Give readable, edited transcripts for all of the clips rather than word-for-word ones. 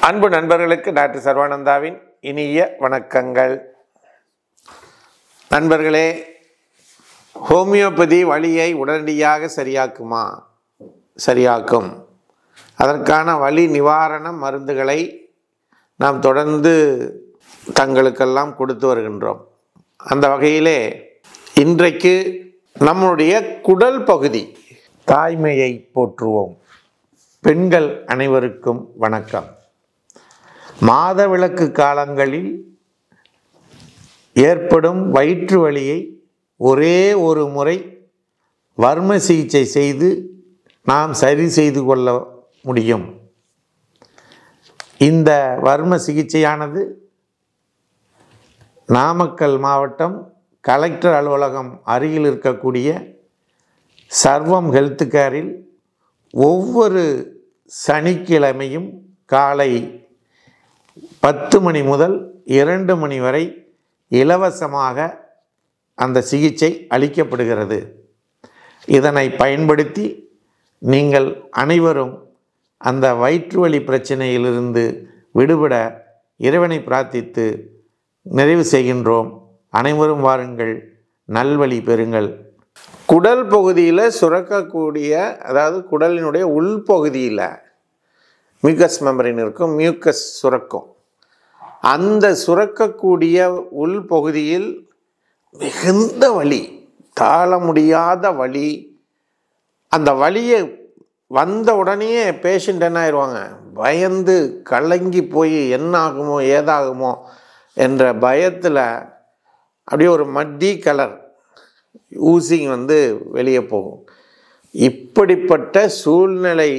அன்பு நண்பர்களுக்கு டாக்டர் சர்வானந்தாவின் இனிய வணக்கங்கள். நண்பர்களே, ஹோமியோபதி வலியை உடனடியாக சரியாக்குமா? சரியாக்கும். அதற்கான வலி நிவாரண மருந்துகளை நாம் தொடர்ந்து தங்களுக்கெல்லாம் கொடுத்து வருகின்றோம். அந்த வகையிலே இன்றைக்கு நம்முடைய குடல் பகுதி, தாய்மையை போற்றுவோம். பெண்கள் அனைவருக்கும் வணக்கம். மாதவிலக்கு காலங்களில் ஏற்படும் வயிற்று வலியை ஒரே ஒரு முறை வர்ம சிகிச்சை செய்து நாம் சரி செய்து கொள்ள முடியும். இந்த வர்ம சிகிச்சையானது நாமக்கல் மாவட்டம் கலெக்டர் அலுவலகம் அருகில் இருக்கக்கூடிய சர்வம் ஹெல்த் கேரில் ஒவ்வொரு சனிக்கிழமையும் காலை 10 மணி முதல் 2 மணி வரை இலவசமாக அந்த சிகிச்சை அளிக்கப்படுகிறது. இதனை பயன்படுத்தி நீங்கள் அனைவரும் அந்த வயிற்று வலி பிரச்சனையிலிருந்து விடுபட இறைவனை பிரார்த்தித்து நிறைவு செய்கின்றோம். அனைவரும் வாருங்கள், நல்வழி பெறுங்கள். குடல் பகுதியில் சுரக்கக்கூடிய, அதாவது குடலினுடைய உள்பகுதியில் மியூக்கஸ் மெம்பரின் இருக்கும், மியூக்கஸ் சுரக்கும். அந்த சுரக்கக்கூடிய உள்பகுதியில் மிகுந்த வலி, தாழ முடியாத வலி. அந்த வலியை வந்த உடனே பேஷண்ட் என்ன ஆயிடுவாங்க, பயந்து கலங்கி போய் என்ன ஆகுமோ ஏதாகுமோ என்ற பயத்தில் அப்படியே ஒரு மட்டி கலர் ஊசிங் வெளியே போகும். இப்படிப்பட்ட சூழ்நிலை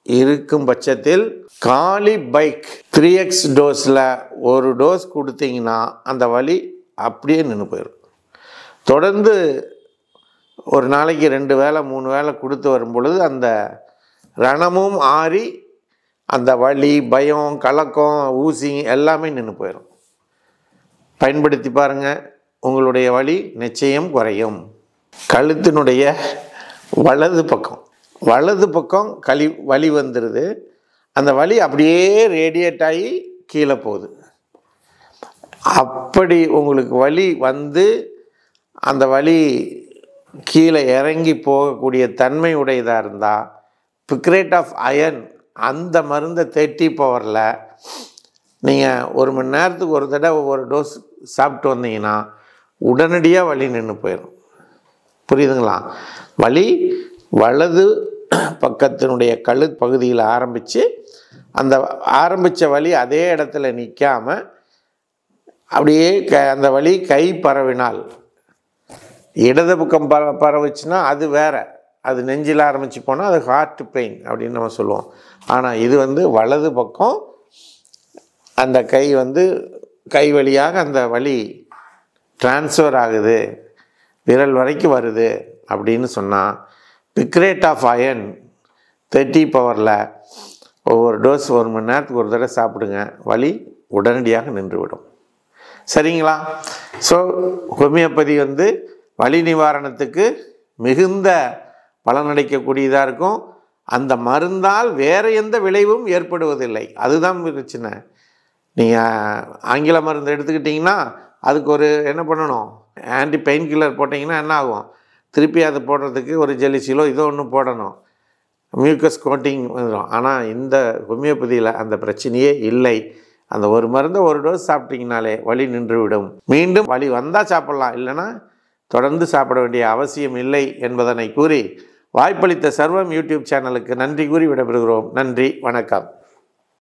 இருக்கும் பட்சத்தில் காலி பைக் 3x டோஸில் ஒரு டோஸ் கொடுத்தீங்கன்னா அந்த வலி அப்படியே நின்று போயிடும். தொடர்ந்து ஒரு நாளைக்கு 2 வேளை 3 வேளை கொடுத்து வரும் பொழுது அந்த ரணமும் ஆறி அந்த வலி, பயம், கலக்கம், ஊசி எல்லாமே நின்று போயிடும். பயன்படுத்தி பாருங்கள், உங்களுடைய வலி நிச்சயம் குறையும். கழுத்தினுடைய வலது பக்கம் வலி வந்துடுது. அந்த வலி அப்படியே ரேடியேட் ஆகி கீழே போகுது. அப்படி உங்களுக்கு வலி வந்து அந்த வலி கீழே இறங்கி போகக்கூடிய தன்மை உடையதாக இருந்தால் பிக்ரேட் ஆஃப் அயன் அந்த மருந்தை 30 பவரில் நீங்கள் 1 மணி நேரத்துக்கு ஒரு தடவை ஒரு டோஸ் சாப்பிட்டு வந்தீங்கன்னா உடனடியாக வலி நின்று போயிடும். புரியுதுங்களா? வலி வலது பக்கத்தினுடைய கழுத்து பகுதியில் ஆரம்பித்து அந்த ஆரம்பித்த வலி அதே இடத்துல நிற்காமல் அப்படியே அந்த வலி கை பரவினால், இடது பக்கம் பரவுச்சுன்னா அது வேறு, அது நெஞ்சில் ஆரம்பித்து போனால் அது ஹார்ட் பெயின் அப்படின்னு நம்ம சொல்லுவோம். ஆனால் இது வலது பக்கம் அந்த கை வழியாக அந்த வலி டிரான்ஸ்ஃபர் ஆகுது, விரல் வரைக்கும் வருது அப்படின்னு சொன்னால் பிக்ரேட் ஆஃப் அயன் 30 பவரில் ஒவ்வொரு டோஸ் 1 மணி நேரத்துக்கு ஒரு தடவை சாப்பிடுங்க, வலி உடனடியாக நின்றுவிடும். சரிங்களா? ஸோ ஹோமியோபதி வலி நிவாரணத்துக்கு மிகுந்த பலனளிக்கக்கூடியதாக இருக்கும். அந்த மருந்தால் வேறு எந்த விளைவும் ஏற்படுவதில்லை. அதுதான் பிரச்சனை. நீங்கள் ஆங்கில மருந்து எடுத்துக்கிட்டிங்கன்னா அதுக்கு என்ன பண்ணணும், ஆன்டி பெயின் கில்லர் போட்டிங்கன்னா என்ன ஆகும், திருப்பி அதை போடுறதுக்கு ஒரு ஜெலிசிலோ இதோ ஒன்று போடணும், மியூக்கஸ் கோட்டிங் வந்துடும். ஆனால் இந்த ஹோமியோபதியில் அந்த பிரச்சனையே இல்லை. அந்த ஒரு மருந்தை ஒரு டோஸ் சாப்பிட்டிங்கனாலே வலி நின்றுவிடும். மீண்டும் வலி வந்தால் சாப்பிட்லாம், இல்லைன்னா தொடர்ந்து சாப்பிட வேண்டிய அவசியம் இல்லை என்பதனை கூறி வாய்ப்பளித்த சர்வம் யூடியூப் சேனலுக்கு நன்றி கூறி விடைபெறுகிறோம். நன்றி, வணக்கம்.